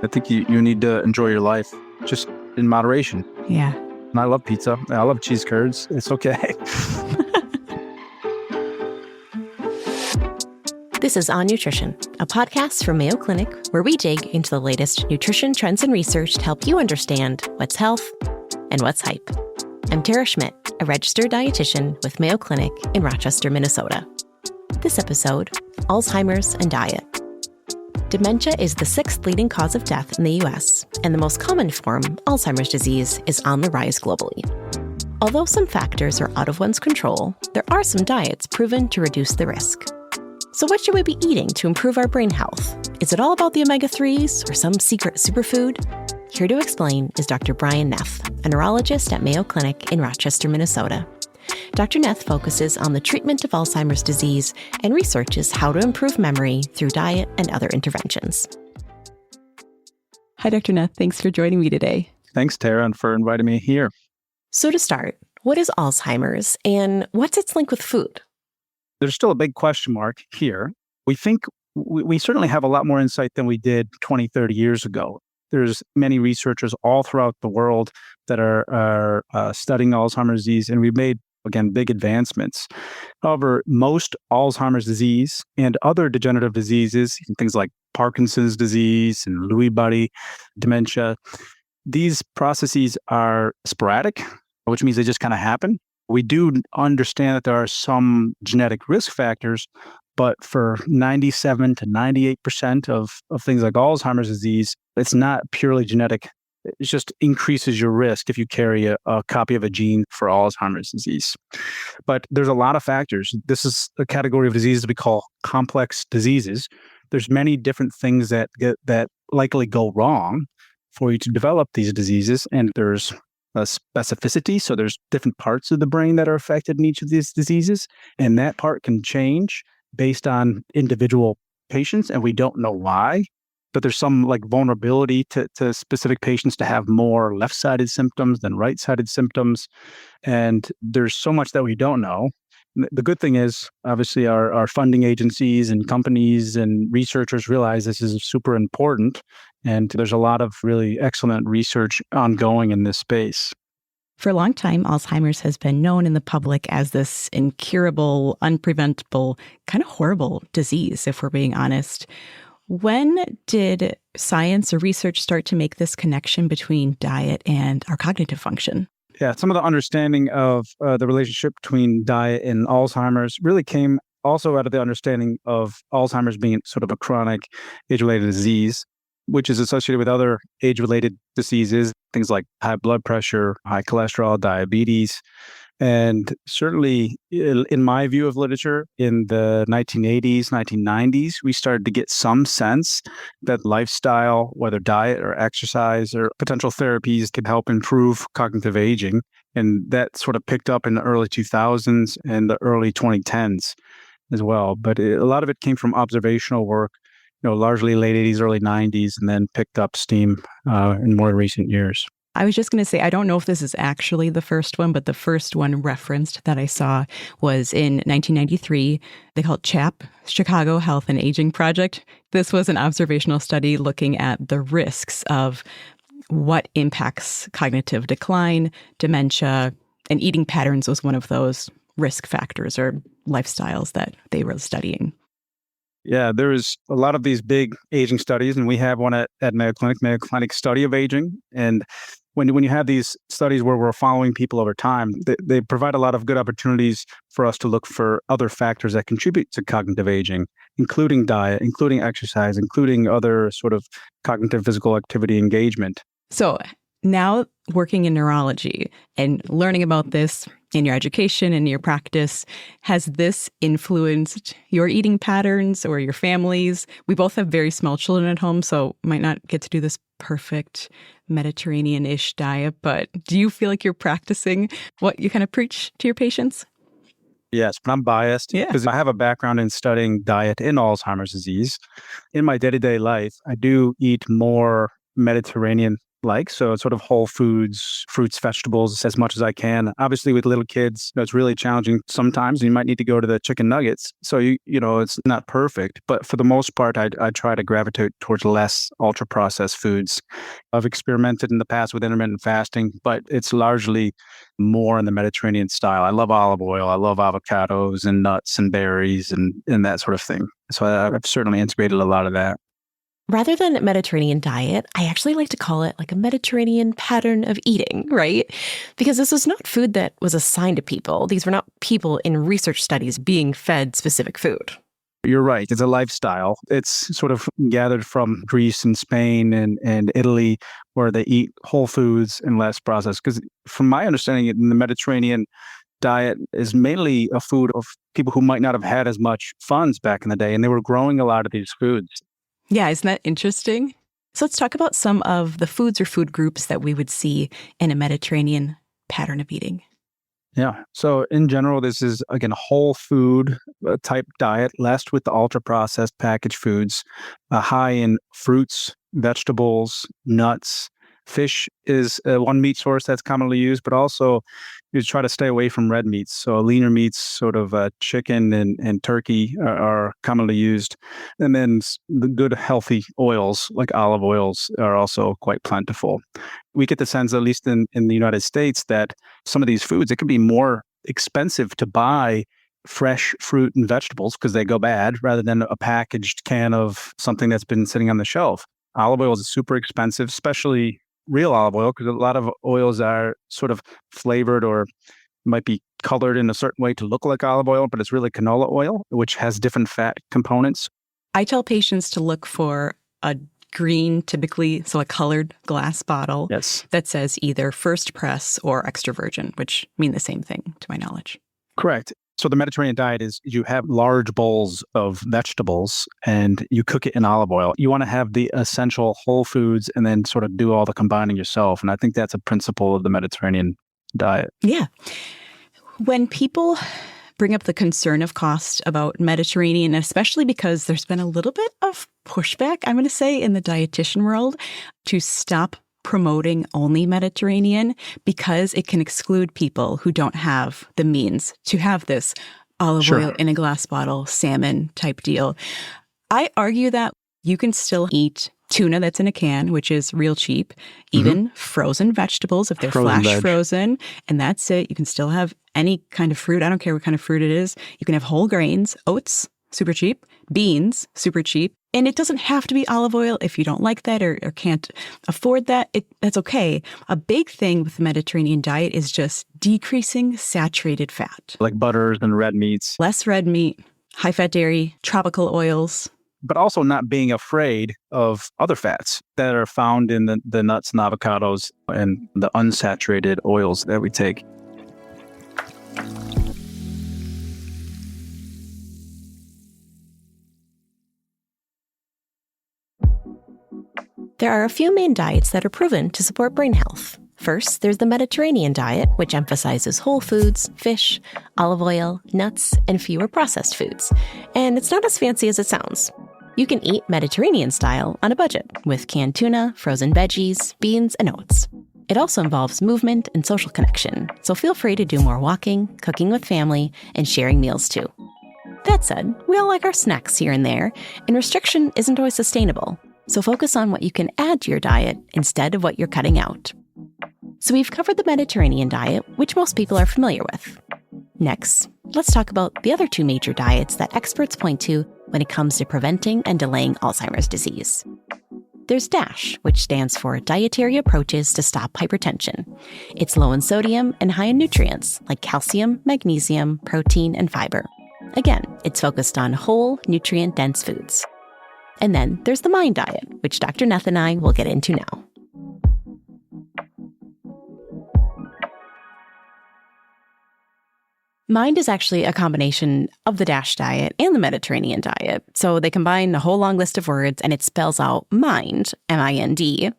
I think you need to enjoy your life just in moderation. Yeah. And I love pizza. I love cheese curds. It's okay. This is On Nutrition, a podcast from Mayo Clinic where we dig into the latest nutrition trends and research to help you understand what's health and what's hype. I'm Tara Schmidt, a registered dietitian with Mayo Clinic in Rochester, Minnesota. This episode, Alzheimer's and diet. Dementia is the sixth leading cause of death in the U.S., and the most common form, Alzheimer's disease, is on the rise globally. Although some factors are out of one's control, there are some diets proven to reduce the risk. So what should we be eating to improve our brain health? Is it all about the omega-3s or some secret superfood? Here to explain is Dr. Bryan Neth, a neurologist at Mayo Clinic in Rochester, Minnesota. Dr. Neth focuses on the treatment of Alzheimer's disease and researches how to improve memory through diet and other interventions. Hi, Dr. Neth. Thanks for joining me today. Thanks, Tara, and for inviting me here. So to start, what is Alzheimer's and what's its link with food? There's still a big question mark here. We think we certainly have a lot more insight than we did 20, 30 years ago. There's many researchers all throughout the world that are studying Alzheimer's disease, and we've made, again, big advancements. However, most Alzheimer's disease and other degenerative diseases, things like Parkinson's disease and Lewy body dementia, these processes are sporadic, which means they just kind of happen. We do understand that there are some genetic risk factors, but for 97 to 98% of things like Alzheimer's disease, it's not purely genetic. It just increases your risk if you carry a copy of a gene for Alzheimer's disease. But there's a lot of factors. This is a category of diseases that we call complex diseases. There's many different things that likely go wrong for you to develop these diseases, and there's a specificity. So there's different parts of the brain that are affected in each of these diseases, and that part can change based on individual patients, and we don't know why. But there's some vulnerability to specific patients to have more left-sided symptoms than right-sided symptoms. And there's so much that we don't know. The good thing is, obviously, our funding agencies and companies and researchers realize this is super important. And there's a lot of really excellent research ongoing in this space. For a long time, Alzheimer's has been known in the public as this incurable, unpreventable, kind of horrible disease, if we're being honest. When did science or research start to make this connection between diet and our cognitive function? Yeah, some of the understanding of the relationship between diet and Alzheimer's really came also out of the understanding of Alzheimer's being sort of a chronic age-related disease, which is associated with other age-related diseases, things like high blood pressure, high cholesterol, diabetes. And certainly, in my view of literature, in the 1980s, 1990s, we started to get some sense that lifestyle, whether diet or exercise or potential therapies, could help improve cognitive aging. And that sort of picked up in the early 2000s and the early 2010s as well. But a lot of it came from observational work, largely late 80s, early 90s, and then picked up steam in more recent years. I was just going to say, I don't know if this is actually the first one, but the first one referenced that I saw was in 1993. They called CHAP, Chicago Health and Aging Project. This was an observational study looking at the risks of what impacts cognitive decline, dementia, and eating patterns was one of those risk factors or lifestyles that they were studying. Yeah, there is a lot of these big aging studies, and we have one at Mayo Clinic Study of Aging. And when you have these studies where we're following people over time, they provide a lot of good opportunities for us to look for other factors that contribute to cognitive aging, including diet, including exercise, including other sort of cognitive physical activity engagement. So now working in neurology and learning about this in your education and your practice, has this influenced your eating patterns or your families? We both have very small children at home, so might not get to do this perfect Mediterranean-ish diet, but do you feel like you're practicing what you kind of preach to your patients? Yes, but I'm biased because I have a background in studying diet in Alzheimer's disease. In my day-to-day life, I do eat more Mediterranean like. So sort of whole foods, fruits, vegetables, as much as I can. Obviously, with little kids, it's really challenging sometimes. You might need to go to the chicken nuggets. So, it's not perfect. But for the most part, I try to gravitate towards less ultra-processed foods. I've experimented in the past with intermittent fasting, but it's largely more in the Mediterranean style. I love olive oil. I love avocados and nuts and berries and that sort of thing. So I've certainly integrated a lot of that. Rather than Mediterranean diet, I actually like to call it like a Mediterranean pattern of eating, right? Because this was not food that was assigned to people. These were not people in research studies being fed specific food. You're right. It's a lifestyle. It's sort of gathered from Greece and Spain and Italy, where they eat whole foods and less processed. Because from my understanding, in the Mediterranean diet is mainly a food of people who might not have had as much funds back in the day, and they were growing a lot of these foods. Yeah, isn't that interesting? So let's talk about some of the foods or food groups that we would see in a Mediterranean pattern of eating. Yeah. So in general, this is, again, whole food type diet, less with the ultra-processed packaged foods, high in fruits, vegetables, nuts. Fish is one meat source that's commonly used, but also you try to stay away from red meats. So leaner meats, sort of chicken and turkey are commonly used. And then the good healthy oils like olive oils are also quite plentiful. We get the sense, at least in the United States, that some of these foods, it can be more expensive to buy fresh fruit and vegetables because they go bad rather than a packaged can of something that's been sitting on the shelf. Olive oil is super expensive, especially real olive oil, because a lot of oils are sort of flavored or might be colored in a certain way to look like olive oil, but it's really canola oil, which has different fat components. I tell patients to look for a green, typically, so a colored glass bottle that says either first press or extra virgin, which mean the same thing to my knowledge. Correct. So the Mediterranean diet is you have large bowls of vegetables and you cook it in olive oil. You want to have the essential whole foods and then sort of do all the combining yourself. And I think that's a principle of the Mediterranean diet. Yeah. When people bring up the concern of cost about Mediterranean, especially because there's been a little bit of pushback, I'm going to say, in the dietitian world to stop promoting only Mediterranean because it can exclude people who don't have the means to have this olive oil in a glass bottle, salmon type deal. I argue that you can still eat tuna that's in a can, which is real cheap, even frozen vegetables if they're flash frozen, and that's it. You can still have any kind of fruit. I don't care what kind of fruit it is. You can have whole grains, oats, super cheap, beans, super cheap. And it doesn't have to be olive oil if you don't like that or can't afford that. That's okay. A big thing with the Mediterranean diet is just decreasing saturated fat. Like butters and red meats. Less red meat, high-fat dairy, tropical oils. But also not being afraid of other fats that are found in the nuts and avocados and the unsaturated oils that we take. There are a few main diets that are proven to support brain health. First, there's the Mediterranean diet, which emphasizes whole foods, fish, olive oil, nuts, and fewer processed foods. And it's not as fancy as it sounds. You can eat Mediterranean style on a budget with canned tuna, frozen veggies, beans, and oats. It also involves movement and social connection, so feel free to do more walking, cooking with family, and sharing meals too. That said, we all like our snacks here and there, and restriction isn't always sustainable. So focus on what you can add to your diet instead of what you're cutting out. So we've covered the Mediterranean diet, which most people are familiar with. Next, let's talk about the other two major diets that experts point to when it comes to preventing and delaying Alzheimer's disease. There's DASH, which stands for Dietary Approaches to Stop Hypertension. It's low in sodium and high in nutrients like calcium, magnesium, protein, and fiber. Again, it's focused on whole, nutrient-dense foods. And then there's the MIND diet, which Dr. Neth and I will get into now. MIND is actually a combination of the DASH diet and the Mediterranean diet. So they combine a whole long list of words, and it spells out MIND, M-I-N-D,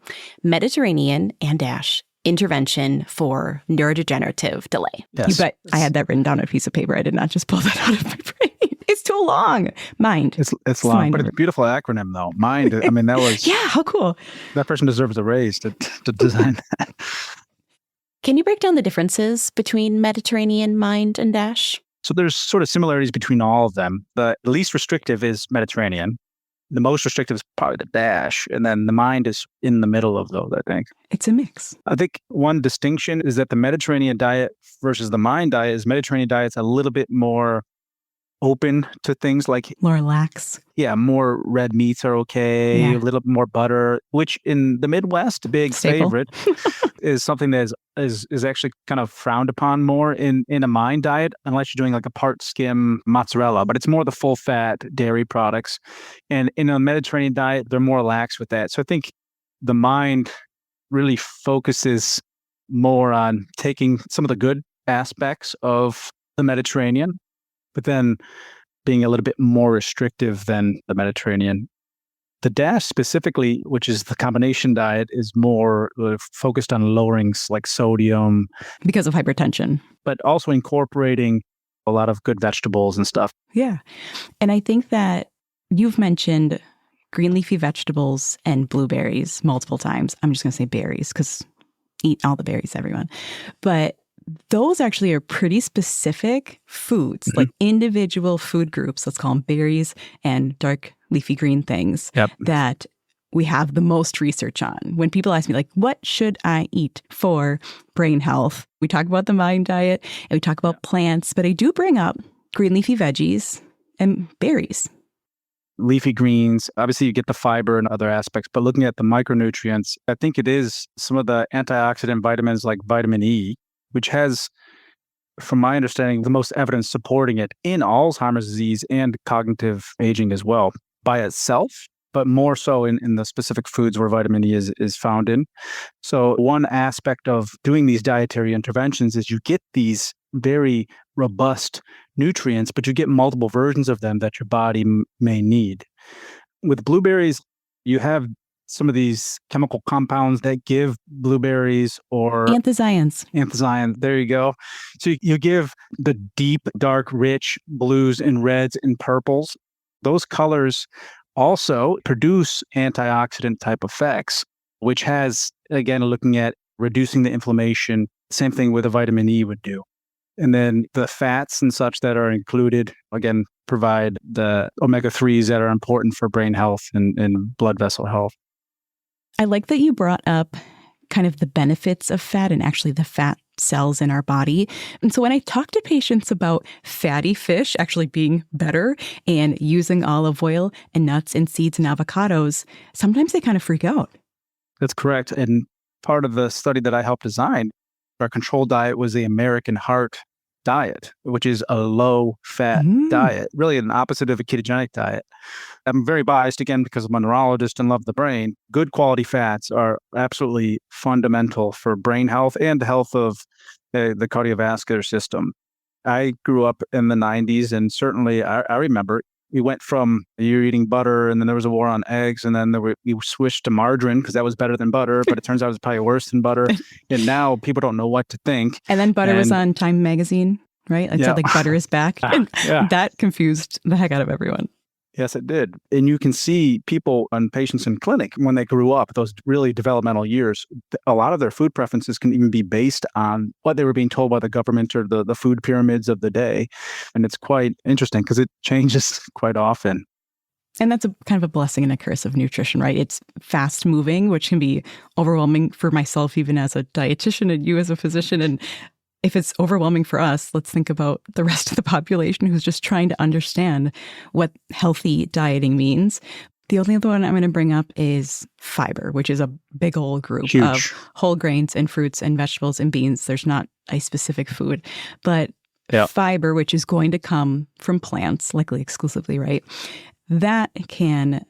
Mediterranean and DASH, intervention for neurodegenerative delay. Yes. You bet I had that written down on a piece of paper. I did not just pull that out of my brain. It's so long. Mind. It's long, but it's a beautiful acronym though. Mind. I mean, that was Yeah, how cool. that person deserves a raise to design that. Can you break down the differences between Mediterranean, Mind, and DASH? So there's sort of similarities between all of them. The least restrictive is Mediterranean. The most restrictive is probably the DASH, and then the Mind is in the middle of those, I think. It's a mix. I think one distinction is that the Mediterranean diet versus the Mind diet is Mediterranean diet's a little bit more open to things like, More lax. more red meats are okay, Yeah. a little more butter, which in the Midwest, a big Staple. favorite, is something that is actually kind of frowned upon more in a Mind diet, unless you're doing like a part skim mozzarella, but it's more the full fat dairy products. And in a Mediterranean diet, they're more lax with that. So I think the Mind really focuses more on taking some of the good aspects of the Mediterranean, but then being a little bit more restrictive than the Mediterranean. The DASH specifically, which is the combination diet, is more focused on lowering like sodium, Because of hypertension. but also incorporating a lot of good vegetables and stuff. Yeah. And I think that you've mentioned green leafy vegetables and blueberries multiple times. I'm just going to say berries because eat all the berries, everyone. But those actually are pretty specific foods, like individual food groups, let's call them berries and dark leafy green things that we have the most research on. When people ask me, like, what should I eat for brain health? We talk about the Mind diet and we talk about plants, but I do bring up green leafy veggies and berries. Leafy greens, obviously you get the fiber and other aspects, but looking at the micronutrients, I think it is some of the antioxidant vitamins like vitamin E, which has, from my understanding, the most evidence supporting it in Alzheimer's disease and cognitive aging as well by itself, but more so in the specific foods where vitamin E is found in. So one aspect of doing these dietary interventions is you get these very robust nutrients, but you get multiple versions of them that your body may need. With blueberries, you have some of these chemical compounds that give blueberries or Anthocyanins. There you go. So you give the deep, dark, rich blues and reds and purples. Those colors also produce antioxidant type effects, which has, again, looking at reducing the inflammation, same thing with a vitamin E would do. And then the fats and such that are included, again, provide the omega-3s that are important for brain health and blood vessel health. I like that you brought up kind of the benefits of fat and actually the fat cells in our body. And so when I talk to patients about fatty fish actually being better and using olive oil and nuts and seeds and avocados, sometimes they kind of freak out. That's correct. And part of the study that I helped design, our control diet was the American Heart diet, which is a low-fat diet, really an opposite of a ketogenic diet. I'm very biased, again, because I'm a neurologist and love the brain. Good quality fats are absolutely fundamental for brain health and the health of the cardiovascular system. I grew up in the 90s, and certainly I remember we went from you're eating butter, and then there was a war on eggs, and then we switched to margarine because that was better than butter, but it turns out it was probably worse than butter. And now people don't know what to think. And then butter was on Time magazine, right? It said like butter is back. That confused the heck out of everyone. Yes, it did. And you can see people and patients in clinic when they grew up, those really developmental years, a lot of their food preferences can even be based on what they were being told by the government or the food pyramids of the day. And it's quite interesting because it changes quite often. And that's a kind of a blessing and a curse of nutrition, right? It's fast moving, which can be overwhelming for myself, even as a dietitian and you as a physician. And if it's overwhelming for us, let's think about the rest of the population who's just trying to understand what healthy dieting means. The only other one I'm going to bring up is fiber, which is a big old group of whole grains and fruits and vegetables and beans. There's not a specific food, but fiber, which is going to come from plants, likely exclusively, right? That can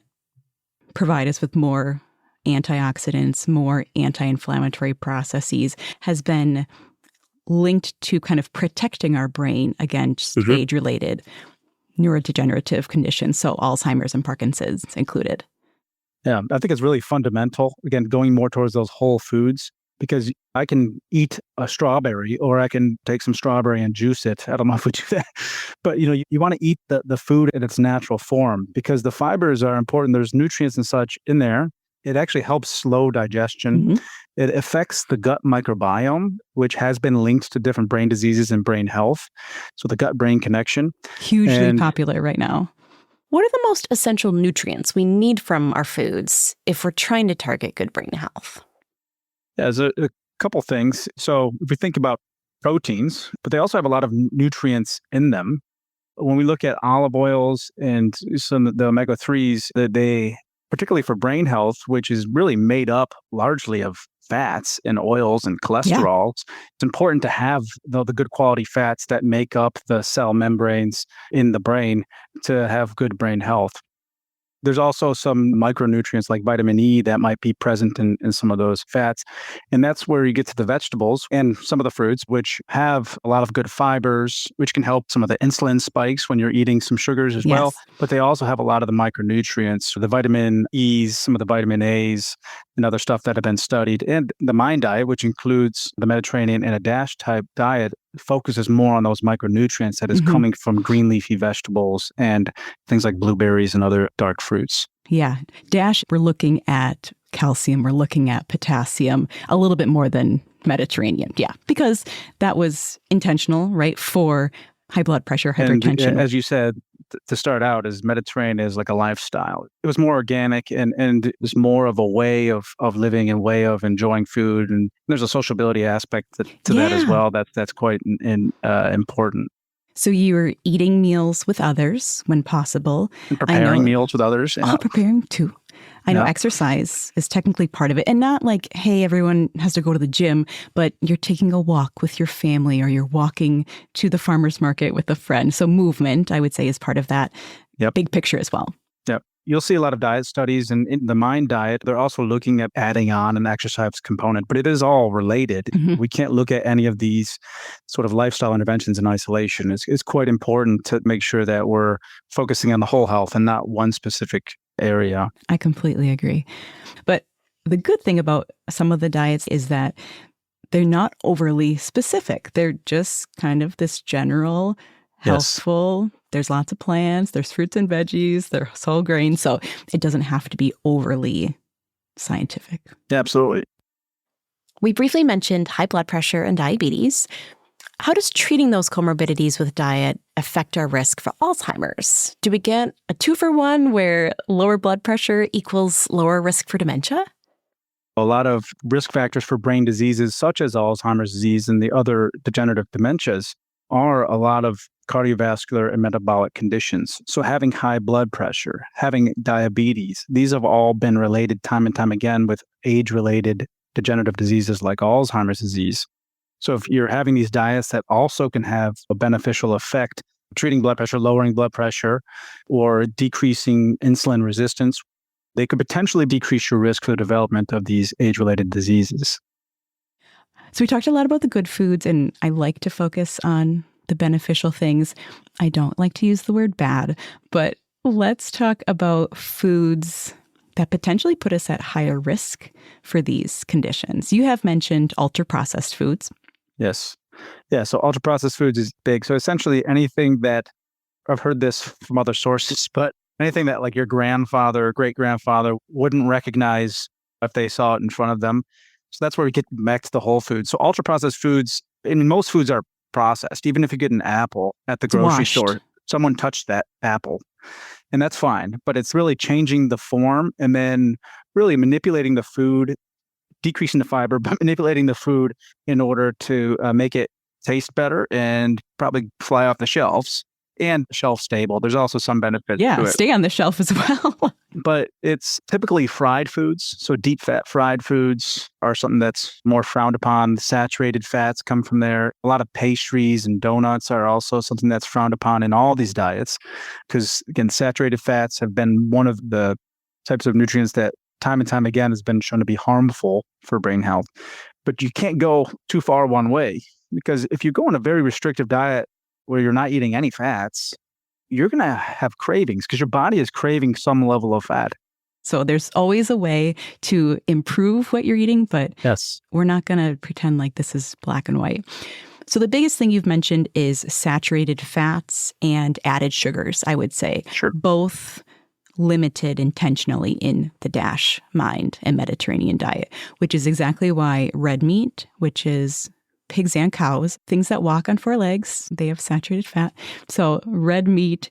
provide us with more antioxidants, more anti-inflammatory processes, has been linked to kind of protecting our brain against age-related neurodegenerative conditions, so Alzheimer's and Parkinson's included. Yeah, I think it's really fundamental. Again, going more towards those whole foods. because I can eat a strawberry or I can take some strawberry and juice it. I don't know if we do that, but you want to eat the food in its natural form because the fibers are important. There's nutrients and such in there. It actually helps slow digestion. Mhm. It affects the gut microbiome, which has been linked to different brain diseases and brain health. So the gut-brain connection. Hugely And- popular right now. What are the most essential nutrients we need from our foods if we're trying to target good brain health? Yeah, there's a couple things. So if we think about proteins, but they also have a lot of nutrients in them. When we look at olive oils and some of the omega-3s, they, particularly for brain health, which is really made up largely of fats and oils and cholesterol, it's important to have the good quality fats that make up the cell membranes in the brain to have good brain health. There's also some micronutrients like vitamin E that might be present in some of those fats. And that's where you get to the vegetables and some of the fruits, which have a lot of good fibers, which can help some of the insulin spikes when you're eating some sugars as well. Yes. But they also have a lot of the micronutrients, the vitamin E's, some of the vitamin A's, and other stuff that have been studied. And the MIND diet, which includes the Mediterranean and a DASH type diet, focuses more on those micronutrients that is coming from green leafy vegetables and things like blueberries and other dark fruits. Yeah. DASH, we're looking at calcium, we're looking at potassium, a little bit more than Mediterranean. Yeah. Because that was intentional, right? For high blood pressure, hypertension. And as you said, to start out, as Mediterranean is like a lifestyle. It was more organic and it was more of a way of living and way of enjoying food. And there's a sociability aspect to that as well. That's quite important. So you were eating meals with others when possible. And preparing meals with others. Oh, preparing too. I know exercise is technically part of it. And not like, hey, everyone has to go to the gym, but you're taking a walk with your family or you're walking to the farmer's market with a friend. So movement, I would say, is part of that big picture as well. Yep. You'll see a lot of diet studies, and in the MIND diet, they're also looking at adding on an exercise component, but it is all related. We can't look at any of these sort of lifestyle interventions in isolation. It's quite important to make sure that we're focusing on the whole health and not one specific area. I completely agree. But the good thing about some of the diets is that they're not overly specific. They're just kind of this general, healthful. There's lots of plants, there's fruits and veggies, there's whole grains. So it doesn't have to be overly scientific. Yeah, absolutely. We briefly mentioned high blood pressure and diabetes. How does treating those comorbidities with diet affect our risk for Alzheimer's? Do we get a 2-for-1 where lower blood pressure equals lower risk for dementia? A lot of risk factors for brain diseases such as Alzheimer's disease and the other degenerative dementias are a lot of cardiovascular and metabolic conditions. So having high blood pressure, having diabetes, these have all been related time and time again with age-related degenerative diseases like Alzheimer's disease. So if you're having these diets that also can have a beneficial effect, treating blood pressure, lowering blood pressure, or decreasing insulin resistance, they could potentially decrease your risk for the development of these age-related diseases. So we talked a lot about the good foods, and I like to focus on the beneficial things. I don't like to use the word bad, but let's talk about foods that potentially put us at higher risk for these conditions. You have mentioned ultra-processed foods. Yes. Yeah, so ultra-processed foods is big. So essentially anything that, I've heard this from other sources, but anything that like your grandfather or great-grandfather wouldn't recognize if they saw it in front of them. So that's where we get back to the whole food. So ultra-processed foods, I mean, most foods are processed. Even if you get an apple at the grocery store, someone touched that apple. And that's fine, but it's really changing the form and then really manipulating the food, decreasing the fiber, but manipulating the food in order to make it taste better and probably fly off the shelves and shelf stable. There's also some benefit to it. Stay on the shelf as well. But it's typically fried foods. So deep fat fried foods are something that's more frowned upon. Saturated fats come from there. A lot of pastries and donuts are also something that's frowned upon in all these diets. Because again, saturated fats have been one of the types of nutrients that time and time again has been shown to be harmful for brain health. But you can't go too far one way, because if you go on a very restrictive diet where you're not eating any fats, you're going to have cravings because your body is craving some level of fat. So there's always a way to improve what you're eating, but Yes. we're not going to pretend like this is black and white. So the biggest thing you've mentioned is saturated fats and added sugars, I would say. Sure. Both limited intentionally in the DASH mind and Mediterranean diet, which is exactly why red meat, which is pigs and cows, things that walk on four legs, they have saturated fat. So red meat,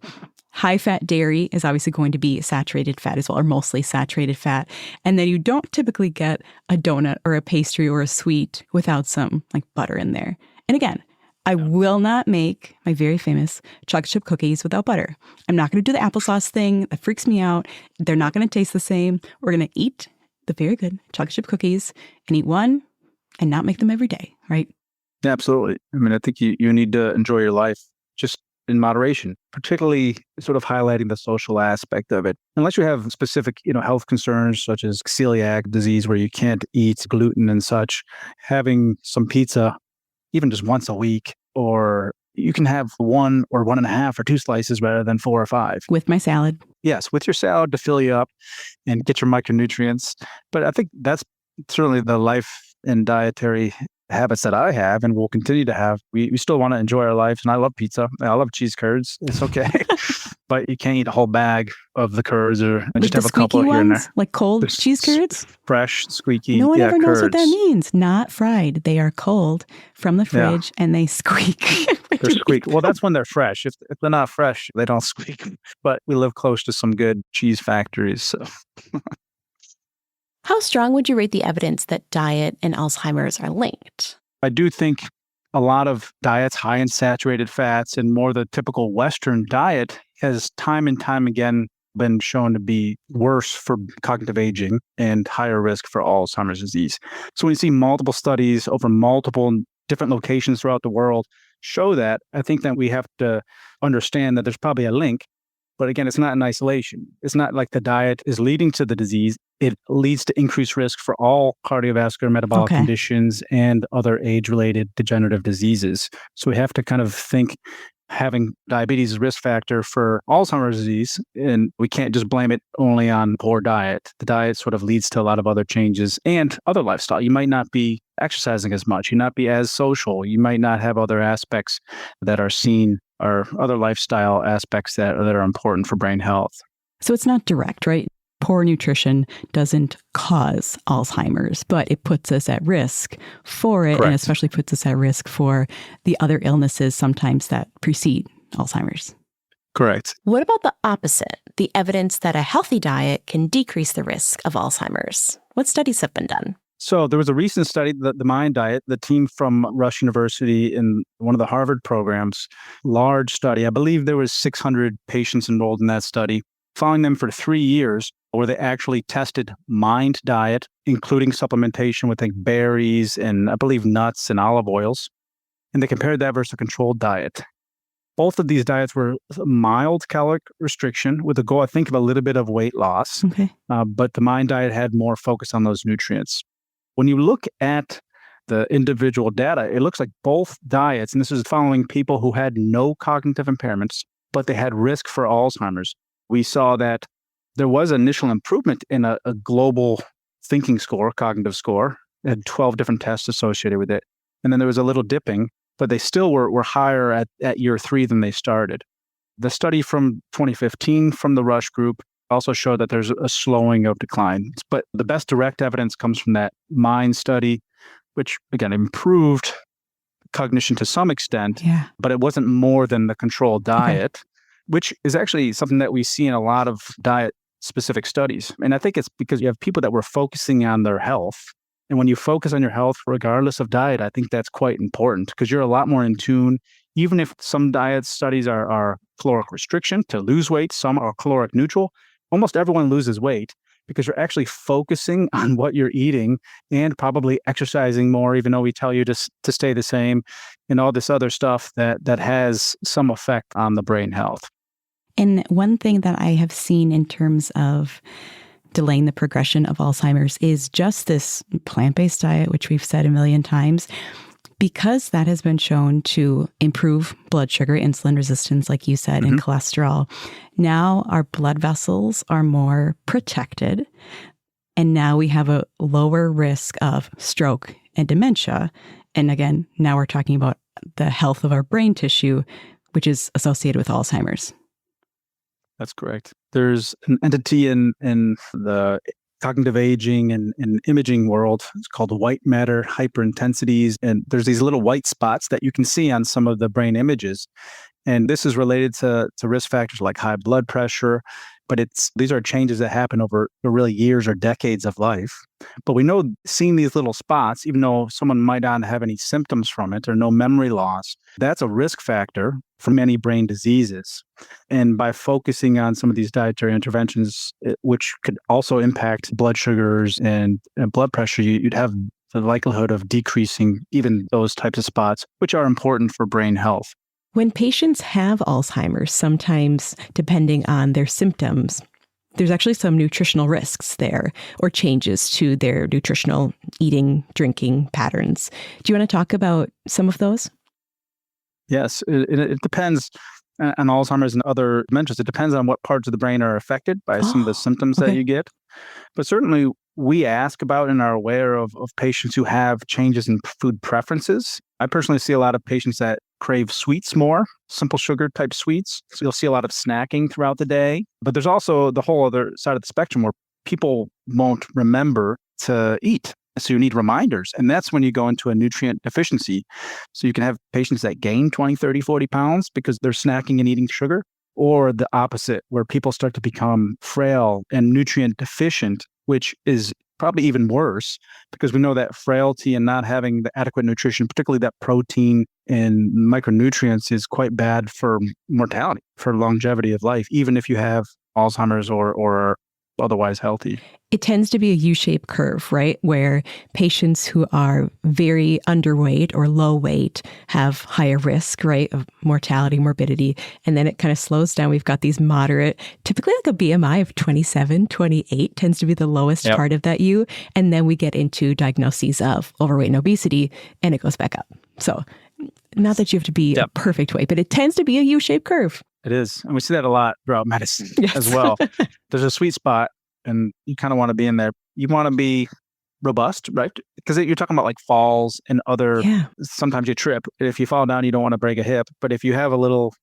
high-fat dairy is obviously going to be saturated fat as well, or mostly saturated fat. And then you don't typically get a donut or a pastry or a sweet without some like butter in there. And again, I will not make my very famous chocolate chip cookies without butter. I'm not going to do the applesauce thing. That freaks me out. They're not going to taste the same. We're going to eat the very good chocolate chip cookies and eat one and not make them every day, right? Yeah, absolutely. I mean, I think you need to enjoy your life just in moderation, particularly sort of highlighting the social aspect of it. Unless you have specific, health concerns such as celiac disease where you can't eat gluten and such, having some pizza, even just once a week, or you can have 1 or 1.5 or 2 slices rather than 4 or 5. With my salad. Yes, with your salad to fill you up and get your micronutrients. But I think that's certainly the life and dietary habits that I have and will continue to have. We still want to enjoy our lives, and I love pizza. I love cheese curds. It's okay. But you can't eat a whole bag of the curds or just have a couple here and there. Like cold cheese curds? Fresh, squeaky. No one ever knows what that curds. means. Not fried. They are cold from the fridge and they squeak. They're squeak. Well, that's when they're fresh. If they're not fresh, they don't squeak. But we live close to some good cheese factories. So. How strong would you rate the evidence that diet and Alzheimer's are linked? I do think a lot of diets high in saturated fats and more the typical Western diet has time and time again been shown to be worse for cognitive aging and higher risk for Alzheimer's disease. So when you see multiple studies over multiple different locations throughout the world show that, I think that we have to understand that there's probably a link. But again, it's not in isolation. It's not like the diet is leading to the disease. It leads to increased risk for all cardiovascular metabolic conditions and other age-related degenerative diseases. So we have to kind of think having diabetes is a risk factor for Alzheimer's disease, and we can't just blame it only on poor diet. The diet sort of leads to a lot of other changes and other lifestyle. You might not be exercising as much. You might not be as social. You might not have other aspects that are seen or other lifestyle aspects that are important for brain health. So it's not direct, right? Poor nutrition doesn't cause Alzheimer's, but it puts us at risk for it, and especially puts us at risk for the other illnesses sometimes that precede Alzheimer's. Correct. What about the opposite, the evidence that a healthy diet can decrease the risk of Alzheimer's? What studies have been done? So there was a recent study, the Mayo diet, the team from Rush University in one of the Harvard programs, large study. I believe there was 600 patients enrolled in that study, following them for 3 years, where they actually tested Mind diet, including supplementation with berries and I believe nuts and olive oils. And they compared that versus a controlled diet. Both of these diets were mild caloric restriction with a goal, I think, of a little bit of weight loss. Okay. But the Mind diet had more focus on those nutrients. When you look at the individual data, it looks like both diets, and this is following people who had no cognitive impairments, but they had risk for Alzheimer's. We saw that there was initial improvement in a global thinking score, cognitive score. It had 12 different tests associated with it. And then there was a little dipping, but they still were higher at year 3 than they started. The study from 2015 from the Rush group also showed that there's a slowing of decline. But the best direct evidence comes from that Mind study, which, again, improved cognition to some extent, but it wasn't more than the controlled diet, which is actually something that we see in a lot of diet-specific studies. And I think it's because you have people that were focusing on their health. And when you focus on your health, regardless of diet, I think that's quite important because you're a lot more in tune. Even if some diet studies are caloric restriction to lose weight, some are caloric neutral, almost everyone loses weight because you're actually focusing on what you're eating and probably exercising more, even though we tell you to stay the same, and all this other stuff that has some effect on the brain health. And one thing that I have seen in terms of delaying the progression of Alzheimer's is just this plant-based diet, which we've said a million times. Because that has been shown to improve blood sugar, insulin resistance, like you said, and cholesterol, now our blood vessels are more protected. And now we have a lower risk of stroke and dementia. And again, now we're talking about the health of our brain tissue, which is associated with Alzheimer's. That's correct. There's an entity in the cognitive aging and imaging world. It's called white matter hyperintensities. And there's these little white spots that you can see on some of the brain images. And this is related to risk factors like high blood pressure. But these are changes that happen over really years or decades of life. But we know seeing these little spots, even though someone might not have any symptoms from it or no memory loss, that's a risk factor for many brain diseases. And by focusing on some of these dietary interventions, which could also impact blood sugars and blood pressure, you'd have the likelihood of decreasing even those types of spots, which are important for brain health. When patients have Alzheimer's, sometimes depending on their symptoms, there's actually some nutritional risks there or changes to their nutritional eating, drinking patterns. Do you want to talk about some of those? Yes, it depends on Alzheimer's and other dementias. It depends on what parts of the brain are affected by some of the symptoms that you get. But certainly we ask about and are aware of patients who have changes in food preferences. I personally see a lot of patients that crave sweets more, simple sugar type sweets. So you'll see a lot of snacking throughout the day. But there's also the whole other side of the spectrum where people won't remember to eat. So you need reminders. And that's when you go into a nutrient deficiency. So you can have patients that gain 20, 30, 40 pounds because they're snacking and eating sugar, or the opposite, where people start to become frail and nutrient deficient, which is probably even worse because we know that frailty and not having the adequate nutrition, particularly that protein and micronutrients, is quite bad for mortality, for longevity of life, even if you have Alzheimer's or are otherwise healthy. It tends to be a U-shaped curve, right? Where patients who are very underweight or low weight have higher risk, right, of mortality, morbidity. And then it kind of slows down. We've got these moderate, typically like a BMI of 27, 28 tends to be the lowest part of that U. And then we get into diagnoses of overweight and obesity, and it goes back up. So not that you have to be a perfect weight, but it tends to be a U-shaped curve. It is. And we see that a lot throughout medicine as well. There's a sweet spot and you kind of want to be in there. You want to be robust, right? Because you're talking about like falls and other, sometimes you trip. If you fall down, you don't want to break a hip. But if you have a little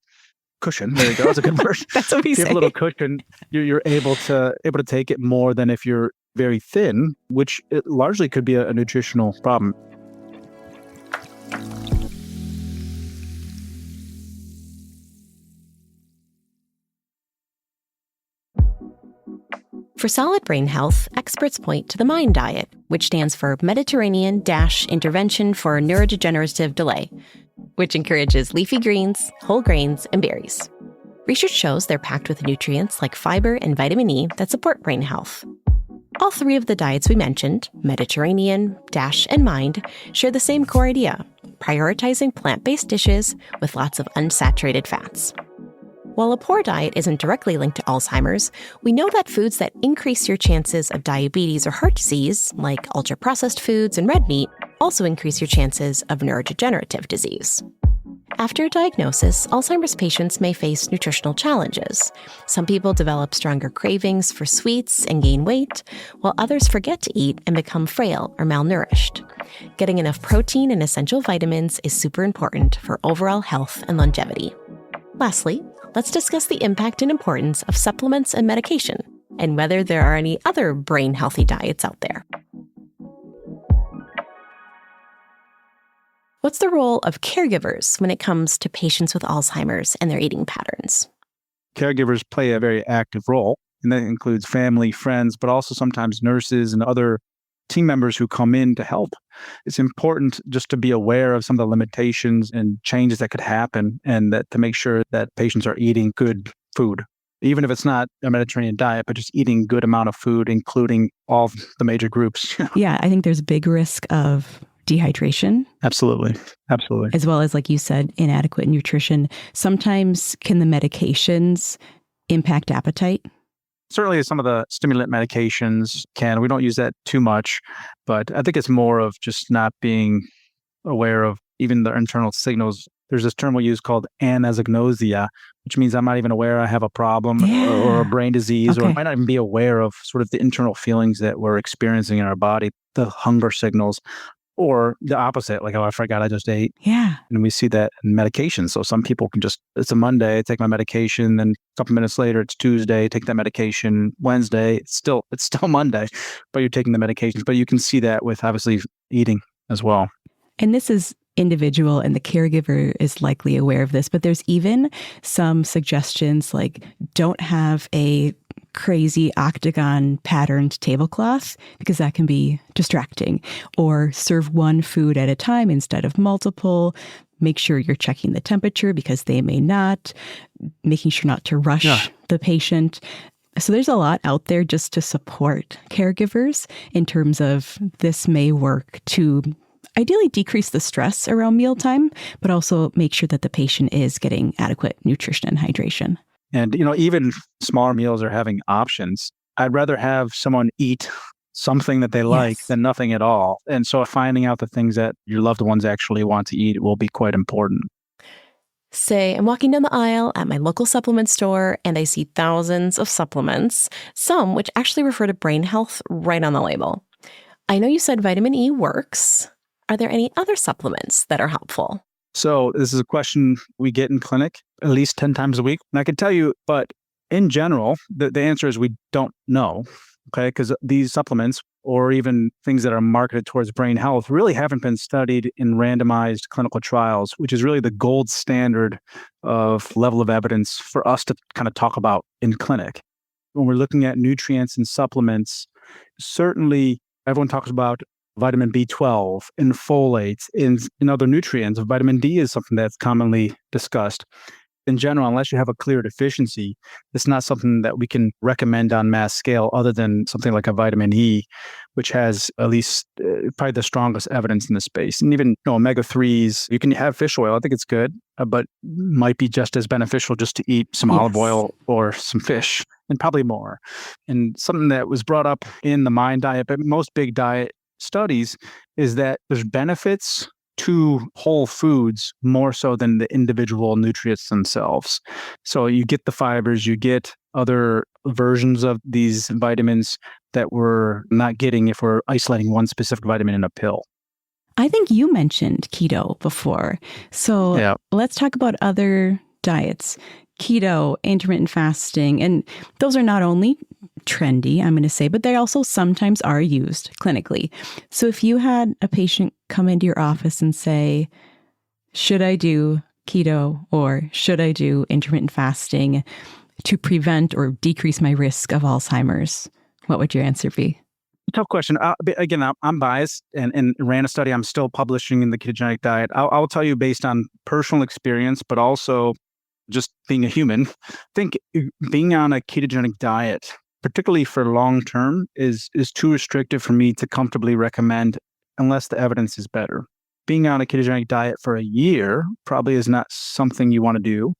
cushion, there you go, that's a good word. That's what we say. If you have a little cushion, you're able to take it more than if you're very thin, which it largely could be a nutritional problem. For solid brain health, experts point to the MIND diet, which stands for Mediterranean-Intervention for Neurodegenerative Delay, which encourages leafy greens, whole grains, and berries. Research shows they're packed with nutrients like fiber and vitamin E that support brain health. All three of the diets we mentioned, Mediterranean, DASH, and MIND, share the same core idea, prioritizing plant-based dishes with lots of unsaturated fats. While a poor diet isn't directly linked to Alzheimer's, we know that foods that increase your chances of diabetes or heart disease, like ultra-processed foods and red meat, also increase your chances of neurodegenerative disease. After a diagnosis, Alzheimer's patients may face nutritional challenges. Some people develop stronger cravings for sweets and gain weight, while others forget to eat and become frail or malnourished. Getting enough protein and essential vitamins is super important for overall health and longevity. Lastly, let's discuss the impact and importance of supplements and medication, and whether there are any other brain-healthy diets out there. What's the role of caregivers when it comes to patients with Alzheimer's and their eating patterns? Caregivers play a very active role, and that includes family, friends, but also sometimes nurses and other team members who come in to help. It's important just to be aware of some of the limitations and changes that could happen, and that to make sure that patients are eating good food, even if it's not a Mediterranean diet, but just eating good amount of food, including all of the major groups. Yeah, I think there's a big risk of dehydration. Absolutely. As well as, like you said, inadequate nutrition. Sometimes can the medications impact appetite? Certainly some of the stimulant medications we don't use that too much, but I think it's more of just not being aware of even the internal signals. There's this term we use called anosognosia, which means I'm not even aware I have a problem or a brain disease, or I might not even be aware of sort of the internal feelings that we're experiencing in our body, the hunger signals, or the opposite, like, oh, I forgot I just ate. Yeah. And we see that in medication. So some people can just, it's a Monday, take my medication, then a couple minutes later, it's Tuesday, take that medication. Wednesday, it's still Monday, but you're taking the medications. But you can see that with obviously eating as well. And this is individual, and the caregiver is likely aware of this, but there's even some suggestions like don't have a crazy octagon patterned tablecloth because that can be distracting, or serve one food at a time instead of multiple. Make sure you're checking the temperature because they may not, making sure not to rush the patient. So there's a lot out there just to support caregivers in terms of this may work to ideally decrease the stress around mealtime, but also make sure that the patient is getting adequate nutrition and hydration. And, even smaller meals are having options. I'd rather have someone eat something that they like than nothing at all. And so finding out the things that your loved ones actually want to eat will be quite important. Say I'm walking down the aisle at my local supplement store and I see thousands of supplements, some which actually refer to brain health right on the label. I know you said vitamin E works. Are there any other supplements that are helpful? So this is a question we get in clinic at least 10 times a week. And I can tell you, but in general, the answer is we don't know, okay? Because these supplements or even things that are marketed towards brain health really haven't been studied in randomized clinical trials, which is really the gold standard of level of evidence for us to kind of talk about in clinic. When we're looking at nutrients and supplements, certainly everyone talks about vitamin B12 and folate and other nutrients. Vitamin D is something that's commonly discussed. In general, unless you have a clear deficiency, it's not something that we can recommend on mass scale other than something like a vitamin E, which has at least probably the strongest evidence in the space. And even omega-3s, you can have fish oil. I think it's good, but might be just as beneficial just to eat some olive oil or some fish, and probably more. And something that was brought up in the MIND diet, but most big diet studies, is that there's benefits to whole foods more so than the individual nutrients themselves. So you get the fibers, you get other versions of these vitamins that we're not getting if we're isolating one specific vitamin in a pill. I think you mentioned keto before. So let's talk about other diets. Keto, intermittent fasting, and those are not only trendy, I'm going to say, but they also sometimes are used clinically. So if you had a patient come into your office and say, should I do keto or should I do intermittent fasting to prevent or decrease my risk of Alzheimer's, what would your answer be? Tough question. Again, I'm biased and ran a study I'm still publishing in the ketogenic diet. I'll tell you based on personal experience, but also just being a human, I think being on a ketogenic diet, particularly for long term, is too restrictive for me to comfortably recommend unless the evidence is better. Being on a ketogenic diet for a year probably is not something you want to do,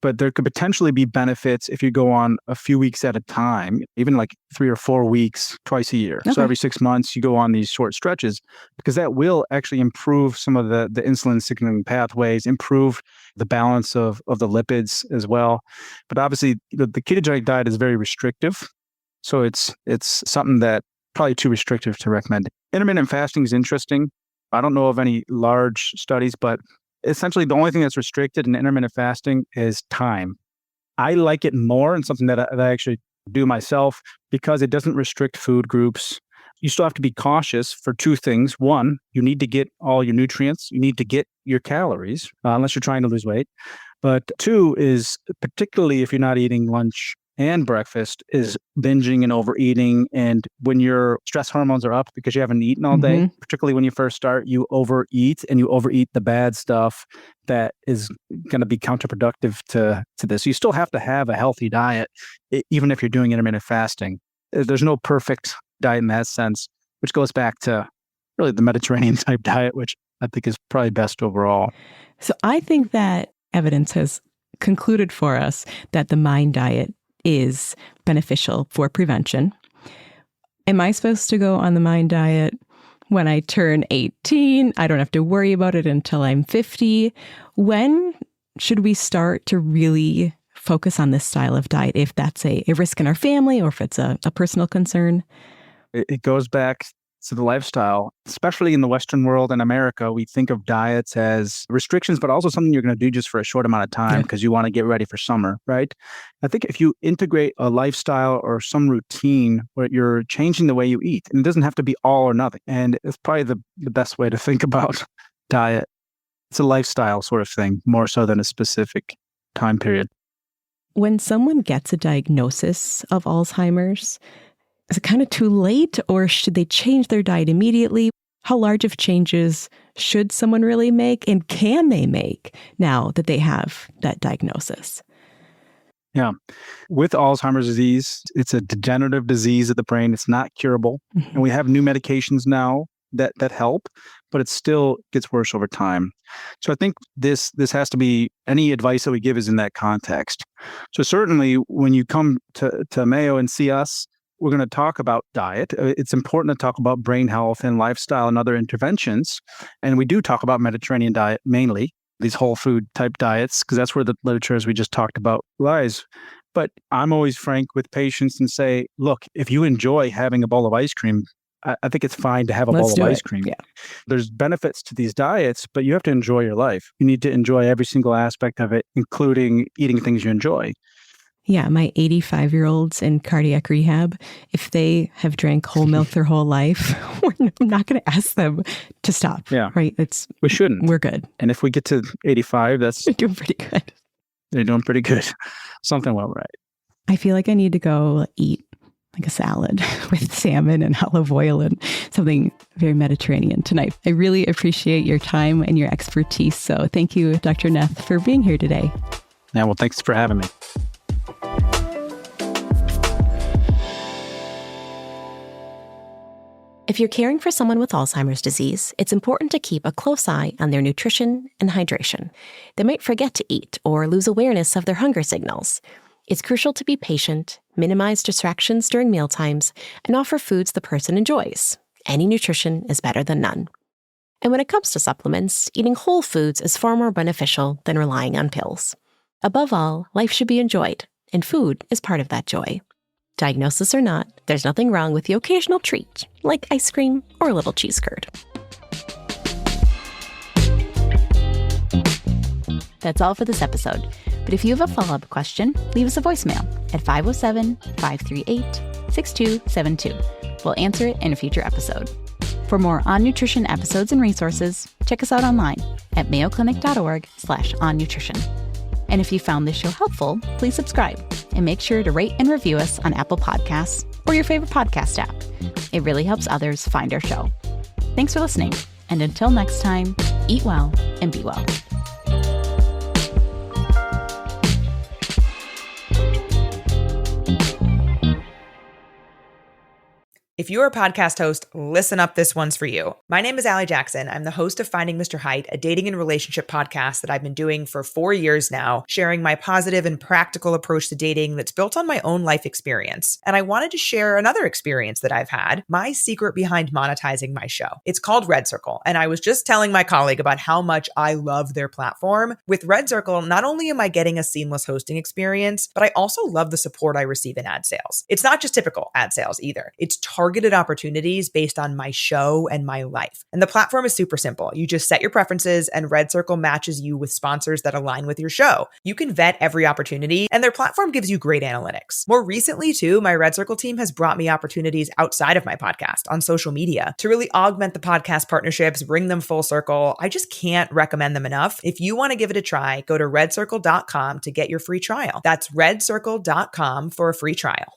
but there could potentially be benefits if you go on a few weeks at a time, even like 3 or 4 weeks, twice a year. Okay. So every 6 months, you go on these short stretches, because that will actually improve some of the insulin signaling pathways, improve the balance of the lipids as well. But obviously, the ketogenic diet is very restrictive. So it's something that probably too restrictive to recommend. Intermittent fasting is interesting. I don't know of any large studies, but essentially the only thing that's restricted in intermittent fasting is time. I like it more, and something that I actually do myself, because it doesn't restrict food groups. You still have to be cautious for two things. One, you need to get all your nutrients. You need to get your calories, unless you're trying to lose weight. But two is, particularly if you're not eating lunch and breakfast, is binging and overeating. And when your stress hormones are up because you haven't eaten all day, particularly when you first start, you overeat, and you overeat the bad stuff that is going to be counterproductive to this. You still have to have a healthy diet, even if you're doing intermittent fasting. There's no perfect diet in that sense, which goes back to really the Mediterranean type diet, which I think is probably best overall. So I think that evidence has concluded for us that the MIND diet is beneficial for prevention. Am I supposed to go on the MIND diet when I turn 18. I don't have to worry about it until I'm 50. When should we start to really focus on this style of diet, if that's a risk in our family or if it's a personal concern? It goes back to the lifestyle, especially in the Western world and America. We think of diets as restrictions, but also something you're going to do just for a short amount of time because you want to get ready for summer, right? I think if you integrate a lifestyle or some routine where you're changing the way you eat, and it doesn't have to be all or nothing. And it's probably the best way to think about diet. It's a lifestyle sort of thing, more so than a specific time period. When someone gets a diagnosis of Alzheimer's, is it kind of too late, or should they change their diet immediately? How large of changes should someone really make, and can they make now that they have that diagnosis? Yeah. With Alzheimer's disease, it's a degenerative disease of the brain. It's not curable. Mm-hmm. And we have new medications now that help, but it still gets worse over time. So I think this has to be, any advice that we give is in that context. So certainly when you come to Mayo and see us, we're going to talk about diet. It's important to talk about brain health and lifestyle and other interventions. And we do talk about Mediterranean diet mainly, these whole food type diets, because that's where the literature, as we just talked about, lies. But I'm always frank with patients and say, look, if you enjoy having a bowl of ice cream, I think it's fine to have a bowl of ice cream. Yeah. There's benefits to these diets, but you have to enjoy your life. You need to enjoy every single aspect of it, including eating things you enjoy. Yeah, my 85-year-olds in cardiac rehab, if they have drank whole milk their whole life, I'm not going to ask them to stop. Yeah. Right? We shouldn't. We're good. And if we get to 85, They're doing pretty good. They're doing pretty good. Something went right. I feel like I need to go eat like a salad with salmon and olive oil and something very Mediterranean tonight. I really appreciate your time and your expertise. So thank you, Dr. Neth, for being here today. Yeah, well, thanks for having me. If you're caring for someone with Alzheimer's disease, it's important to keep a close eye on their nutrition and hydration. They might forget to eat or lose awareness of their hunger signals. It's crucial to be patient, minimize distractions during mealtimes, and offer foods the person enjoys. Any nutrition is better than none. And when it comes to supplements, eating whole foods is far more beneficial than relying on pills. Above all, life should be enjoyed, and food is part of that joy. Diagnosis or not, there's nothing wrong with the occasional treat, like ice cream or a little cheese curd. That's all for this episode. But if you have a follow-up question, leave us a voicemail at 507-538-6272. We'll answer it in a future episode. For more On Nutrition episodes and resources, check us out online at mayoclinic.org/onnutrition. And if you found this show helpful, please subscribe and make sure to rate and review us on Apple Podcasts or your favorite podcast app. It really helps others find our show. Thanks for listening. And until next time, eat well and be well. If you're a podcast host, listen up, this one's for you. My name is Allie Jackson. I'm the host of Finding Mr. Height, a dating and relationship podcast that I've been doing for 4 years now, sharing my positive and practical approach to dating that's built on my own life experience. And I wanted to share another experience that I've had, my secret behind monetizing my show. It's called Red Circle, and I was just telling my colleague about how much I love their platform. With Red Circle, not only am I getting a seamless hosting experience, but I also love the support I receive in ad sales. It's not just typical ad sales either. It's targeted opportunities based on my show and my life. And the platform is super simple. You just set your preferences and Red Circle matches you with sponsors that align with your show. You can vet every opportunity and their platform gives you great analytics. More recently too, my Red Circle team has brought me opportunities outside of my podcast on social media to really augment the podcast partnerships, bring them full circle. I just can't recommend them enough. If you want to give it a try, go to redcircle.com to get your free trial. That's redcircle.com for a free trial.